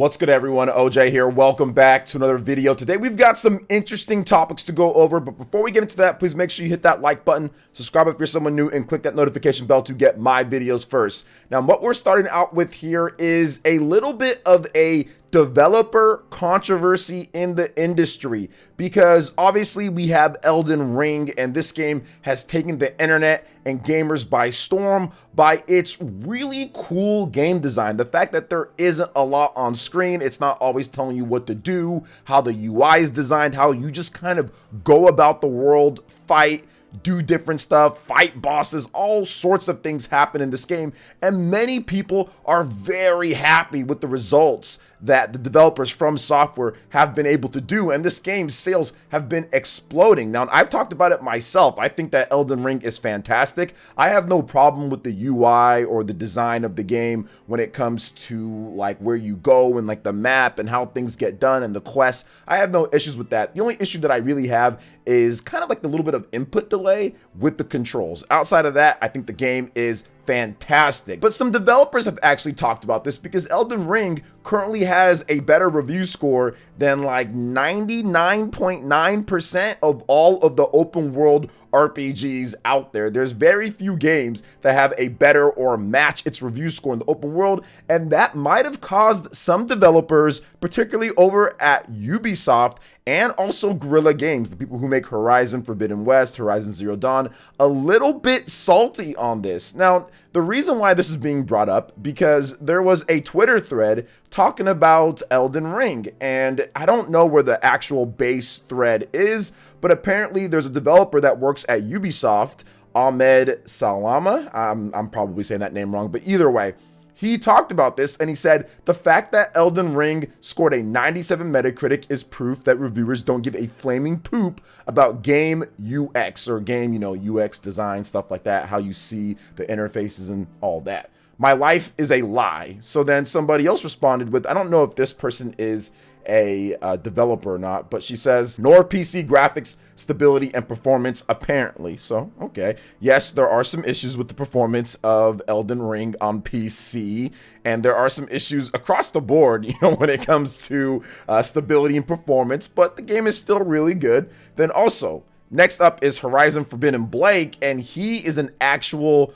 What's good, everyone? OJ here. Welcome back to another video. Today we've got some interesting topics to go over, but before we get into that, please make sure you hit that like button, subscribe if you're someone new, and click that notification bell to get my videos first. Now, what we're starting out with here is a little bit of a developer controversy in the industry, because obviously we have Elden Ring, and this game has taken the internet and gamers by storm by its really cool game design. The fact that there isn't a lot on screen, it's not always telling you what to do, how the UI is designed, how you just kind of go about the world, fight, do different stuff, fight bosses, all sorts of things happen in this game, and many people are very happy with the results that the developers from software have been able to do, and this game's sales have been exploding. Now, I've talked about it myself. I think that Elden Ring is fantastic. I have no problem with the UI or the design of the game when it comes to like where you go and like the map and how things get done and the quests. I have no issues with that. The only issue that I really have is kind of like the little bit of input delay with the controls. Outside of that, I think the game is fantastic. But some developers have actually talked about this, because Elden Ring currently has a better review score than like 99.9% of all of the open world RPGs out there. There's very few games that have a better or match its review score in the open world, and that might have caused some developers, particularly over at Ubisoft and also Guerrilla Games, the people who make Horizon Forbidden West, Horizon Zero Dawn, a little bit salty on this. Now, the reason why this is being brought up, because there was a Twitter thread talking about Elden Ring, and I don't know where the actual base thread is, but apparently there's a developer that works at Ubisoft, Ahmed Salama. I'm probably saying that name wrong, but either way, he talked about this, and he said the fact that Elden Ring scored a 97 Metacritic is proof that reviewers don't give a flaming poop about game UX, or game, UX design, stuff like that, how you see the interfaces and all that. My life is a lie. So then somebody else responded with, I don't know if this person is a developer or not, but she says, nor PC graphics stability and performance apparently. So okay, yes, there are some issues with the performance of Elden Ring on PC, and there are some issues across the board, when it comes to stability and performance, but the game is still really good. Then also, next up is Horizon Forbidden Blake, and he is an actual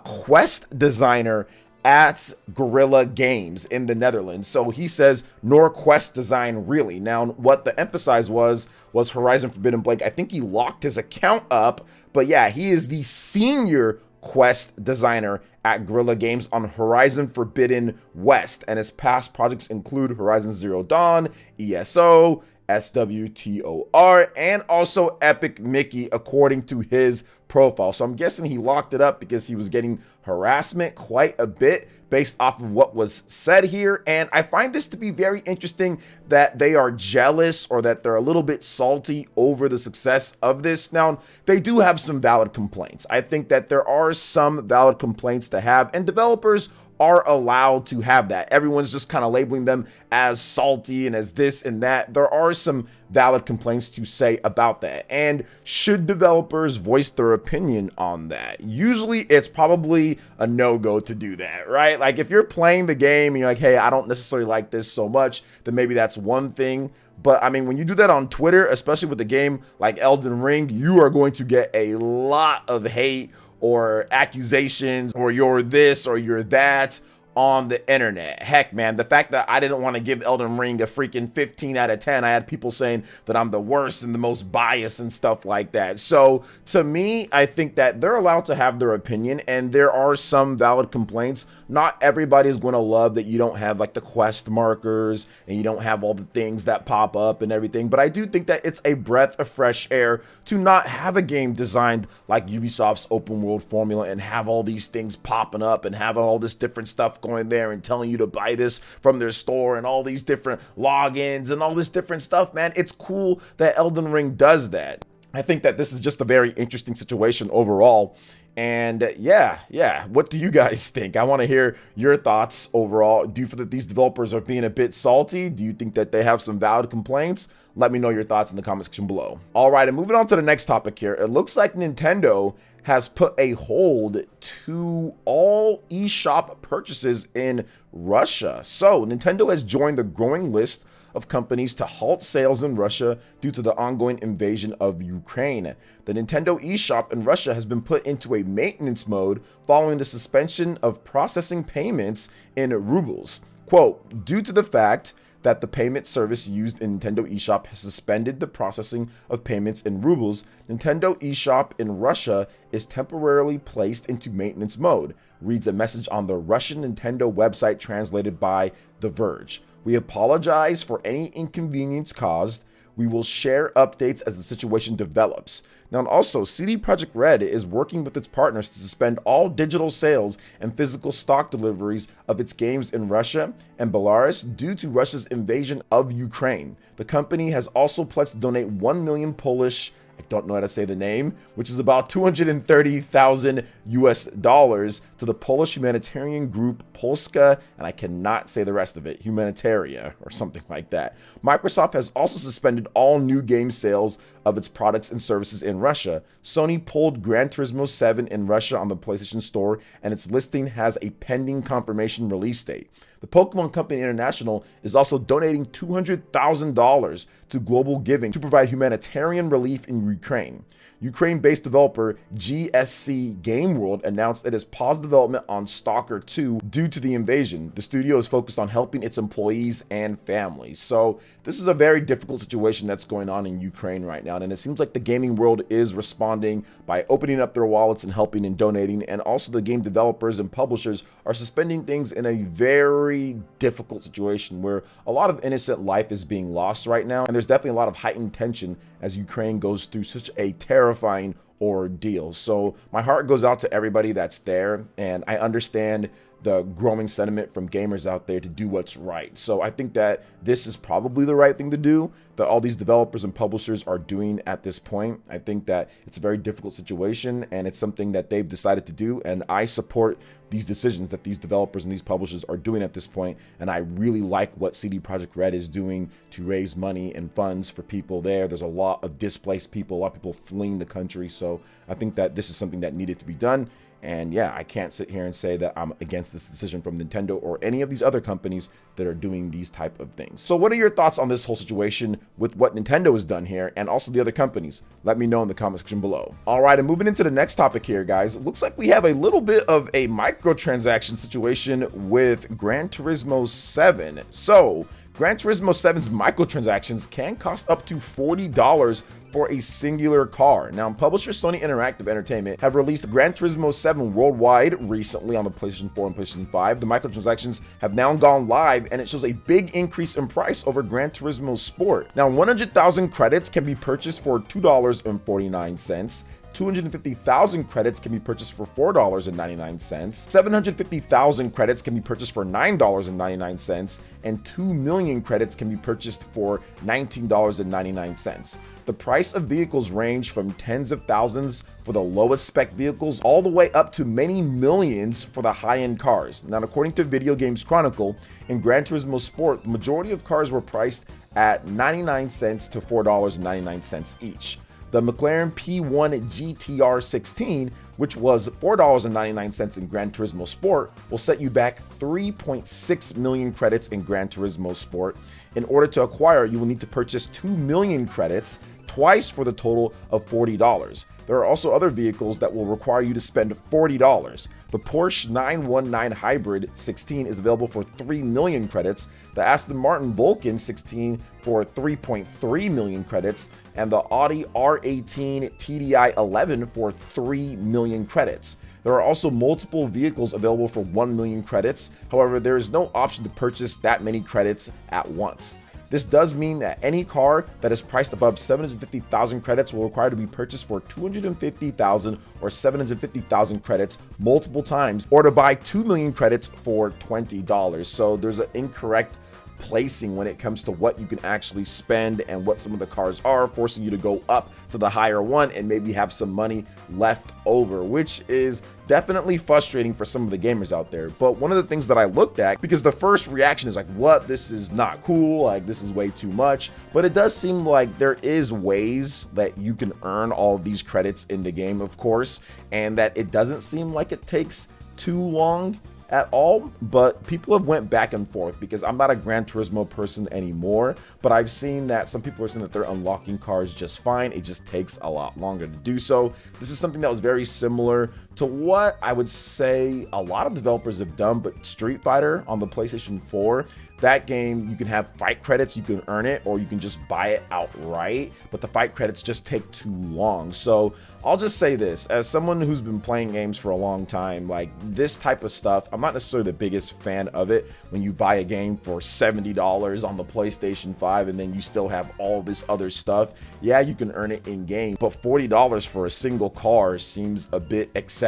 quest designer at Guerrilla Games in the Netherlands. So he says, nor quest design really. Now, what the emphasis was Horizon Forbidden Blake. I think he locked his account up, but yeah, he is the senior quest designer at Guerrilla Games on Horizon Forbidden West, and his past projects include Horizon Zero Dawn, ESO, SWTOR, and also Epic Mickey, according to his profile. So I'm guessing he locked it up because he was getting harassment quite a bit based off of what was said here. And I find this to be very interesting that they are jealous, or that they're a little bit salty over the success of this. Now, they do have some valid complaints. I think that there are some valid complaints to have, and developers are allowed to have that. Everyone's just kind of labeling them as salty and as this and that. There are some valid complaints to say about that. And should developers voice their opinion on that? Usually it's probably a no-go to do that, right? Like if you're playing the game and you're like, hey, I don't necessarily like this so much, then maybe that's one thing. But I mean, when you do that on Twitter, especially with a game like Elden Ring, you are going to get a lot of hate or accusations, or you're this or you're that on the internet. Heck, man, the fact that I didn't want to give Elden Ring a freaking 15 out of 10, I had people saying that I'm the worst and the most biased and stuff like that. So to me, I think that they're allowed to have their opinion, and there are some valid complaints. Not everybody is going to love that you don't have like the quest markers and you don't have all the things that pop up and everything, but I do think that it's a breath of fresh air to not have a game designed like Ubisoft's open world formula and have all these things popping up and have all this different stuff going there and telling you to buy this from their store and all these different logins and all this different stuff, man. It's cool that Elden Ring does that. I think that this is just a very interesting situation overall. And yeah, what do you guys think? I want to hear your thoughts overall. Do you feel that these developers are being a bit salty? Do you think that they have some valid complaints? Let me know your thoughts in the comment section below. All right, and moving on to the next topic here. It looks like Nintendo has put a hold to all eShop purchases in Russia. So Nintendo has joined the growing list of companies to halt sales in Russia due to the ongoing invasion of Ukraine. The Nintendo eShop in Russia has been put into a maintenance mode following the suspension of processing payments in rubles. Quote, due to the fact that the payment service used in Nintendo eShop has suspended the processing of payments in rubles, Nintendo eShop in Russia is temporarily placed into maintenance mode, reads a message on the Russian Nintendo website translated by The Verge. We apologize for any inconvenience caused. We will share updates as the situation develops. Now, and also, CD Projekt Red is working with its partners to suspend all digital sales and physical stock deliveries of its games in Russia and Belarus due to Russia's invasion of Ukraine. The company has also pledged to donate 1 million Polish, I don't know how to say the name, which is about 230,000 US dollars to the Polish humanitarian group Polska, and I cannot say the rest of it, Humanitaria or something like that. Microsoft has also suspended all new game sales of its products and services in Russia. Sony pulled Gran Turismo 7 in Russia on the PlayStation Store, and its listing has a pending confirmation release date. The Pokemon Company International is also donating $200,000 to global giving to provide humanitarian relief in Ukraine. Ukraine-based developer GSC Game World announced it has paused development on Stalker 2 due to the invasion. The studio is focused on helping its employees and families. So this is a very difficult situation that's going on in Ukraine right now, and it seems like the gaming world is responding by opening up their wallets and helping and donating, and also the game developers and publishers are suspending things in a very difficult situation where a lot of innocent life is being lost right now, and there's definitely a lot of heightened tension as Ukraine goes through such a terrifying ordeal. So my heart goes out to everybody that's there, and I understand the growing sentiment from gamers out there to do what's right. So I think that this is probably the right thing to do, that all these developers and publishers are doing at this point. I think that it's a very difficult situation, and it's something that they've decided to do, and I support these decisions that these developers and these publishers are doing at this point. And I really like what CD Projekt Red is doing to raise money and funds for people there. There's a lot of displaced people, a lot of people fleeing the country. So I think that this is something that needed to be done. And yeah, I can't sit here and say that I'm against this decision from Nintendo or any of these other companies that are doing these type of things. So what are your thoughts on this whole situation with what Nintendo has done here and also the other companies? Let me know in the comment section below. All right, and moving into the next topic here, guys, it looks like we have a little bit of a microtransaction situation with Gran Turismo 7. So Gran Turismo 7's microtransactions can cost up to $40 for a singular car. Now, publisher Sony Interactive Entertainment have released Gran Turismo 7 worldwide recently on the PlayStation 4 and PlayStation 5. The microtransactions have now gone live, and it shows a big increase in price over Gran Turismo Sport. Now, 100,000 credits can be purchased for $2.49. 250,000 credits can be purchased for $4.99, 750,000 credits can be purchased for $9.99, and 2 million credits can be purchased for $19.99. The price of vehicles range from tens of thousands for the lowest spec vehicles all the way up to many millions for the high-end cars. Now, according to Video Games Chronicle, in Gran Turismo Sport, the majority of cars were priced at 99 cents to $4.99 each. The McLaren P1 GTR 16, which was $4.99 in Gran Turismo Sport, will set you back 3.6 million credits in Gran Turismo Sport. In order to acquire, you will need to purchase 2 million credits, twice for the total of $40. There are also other vehicles that will require you to spend $40. The Porsche 919 Hybrid 16 is available for 3 million credits, the Aston Martin Vulcan 16 for 3.3 million credits, and the Audi R18 TDI 11 for 3 million credits. There are also multiple vehicles available for 1 million credits. However, there is no option to purchase that many credits at once. This does mean that any car that is priced above 750,000 credits will require to be purchased for 250,000 or 750,000 credits multiple times, or to buy 2 million credits for $20. So there's an incorrect placing when it comes to what you can actually spend and what some of the cars are, forcing you to go up to the higher one and maybe have some money left over, which is definitely frustrating for some of the gamers out there. But one of the things that I looked at, because the first reaction is like, what, this is not cool, like this is way too much, but it does seem like there is ways that you can earn all of these credits in the game, of course, and that it doesn't seem like it takes too long at all. But people have went back and forth, because I'm not a Gran Turismo person anymore, but I've seen that some people are saying that they're unlocking cars just fine. It just takes a lot longer to do so. This is something that was very similar to what I would say a lot of developers have done, but Street Fighter on the PlayStation 4, that game, you can have fight credits, you can earn it, or you can just buy it outright, but the fight credits just take too long. So I'll just say this, as someone who's been playing games for a long time, like this type of stuff, I'm not necessarily the biggest fan of it. When you buy a game for $70 on the PlayStation 5 and then you still have all this other stuff, yeah, you can earn it in game, but $40 for a single car seems a bit excessive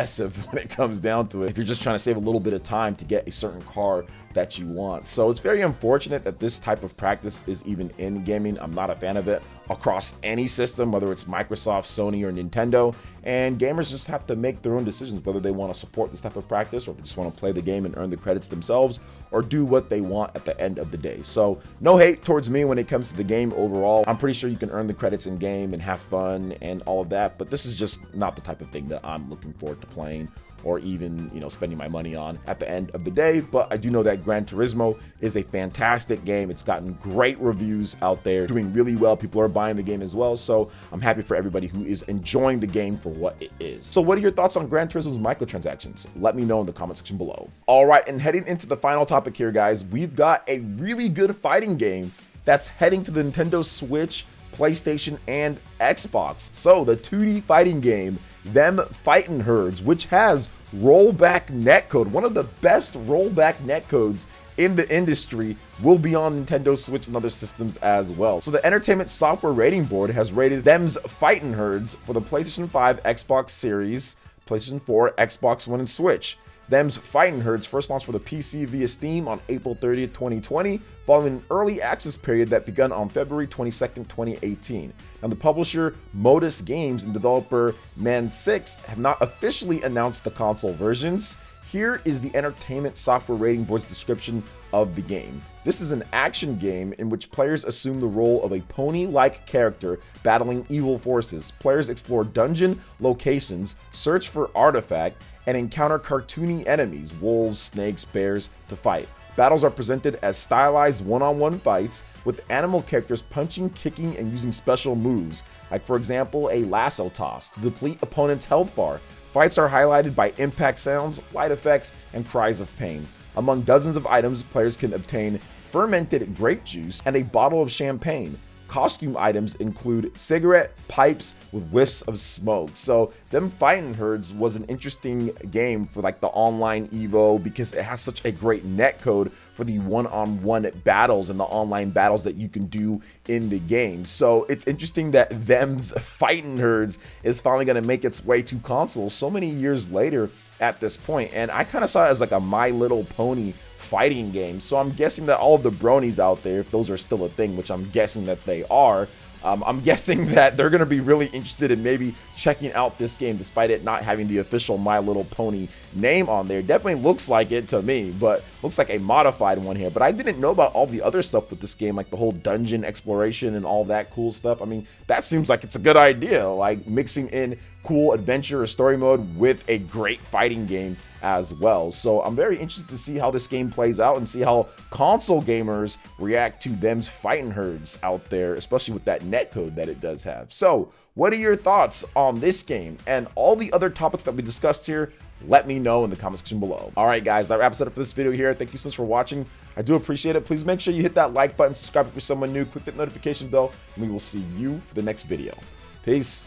when it comes down to it, if you're just trying to save a little bit of time to get a certain car that you want. So it's very unfortunate that this type of practice is even in gaming. I'm not a fan of it across any system, whether it's Microsoft, Sony, or Nintendo, and gamers just have to make their own decisions whether they want to support this type of practice, or if they just want to play the game and earn the credits themselves, or do what they want at the end of the day. So no hate towards me when it comes to the game overall. I'm pretty sure you can earn the credits in game and have fun and all of that, but this is just not the type of thing that I'm looking forward to playing, or even, you know, spending my money on at the end of the day. But I do know that Gran Turismo is a fantastic game. It's gotten great reviews out there, doing really well. People are buying the game as well. So I'm happy for everybody who is enjoying the game for what it is. So what are your thoughts on Gran Turismo's microtransactions? Let me know in the comment section below. All right, and heading into the final topic here, guys, we've got a really good fighting game that's heading to the Nintendo Switch, PlayStation, and Xbox. So the 2D fighting game, Them Fightin' Herds, which has rollback netcode, one of the best rollback netcodes in the industry, will be on Nintendo Switch and other systems as well. So the Entertainment Software Rating Board has rated Them's Fightin' Herds for the PlayStation 5, Xbox Series, PlayStation 4, Xbox One, and Switch. Them's Fightin' Herds first launched for the PC via Steam on April 30th, 2020, following an early access period that began on February 22nd, 2018. And the publisher Modus Games and developer Man6 have not officially announced the console versions. Here is the Entertainment Software Rating Board's description of the game. This is an action game in which players assume the role of a pony-like character battling evil forces. Players explore dungeon locations, search for artifacts, and encounter cartoony enemies, wolves, snakes, bears, to fight. Battles are presented as stylized one-on-one fights with animal characters punching, kicking, and using special moves, like for example a lasso toss to deplete opponent's health bar. Fights are highlighted by impact sounds, light effects, and cries of pain. Among dozens of items, players can obtain fermented grape juice and a bottle of champagne. Costume items include cigarette pipes with whiffs of smoke. So Them Fightin' Herds was an interesting game for like the online Evo, because it has such a great netcode for the one-on-one battles and the online battles that you can do in the game. So it's interesting that Them's Fightin' Herds is finally going to make its way to consoles so many years later at this point. And I kind of saw it as like a My Little Pony fighting game. So I'm guessing that all of the bronies out there, if those are still a thing, which I'm guessing that they are, I'm guessing that they're going to be really interested in maybe checking out this game, despite it not having the official My Little Pony name on there. Definitely looks like it to me, but looks like a modified one here. But I didn't know about all the other stuff with this game, like the whole dungeon exploration and all that cool stuff. I mean, that seems like it's a good idea, like mixing in cool adventure or story mode with a great fighting game as well. So I'm very interested to see how this game plays out and see how console gamers react to Them's Fightin' Herds out there, especially with that netcode that it does have. So what are your thoughts on this game and all the other topics that we discussed here? Let me know in the comment section below. All right, guys, that wraps it up for this video here. Thank you so much for watching. I do appreciate it. Please make sure you hit that like button, subscribe if you're someone new, click that notification bell, and we will see you for the next video. Peace.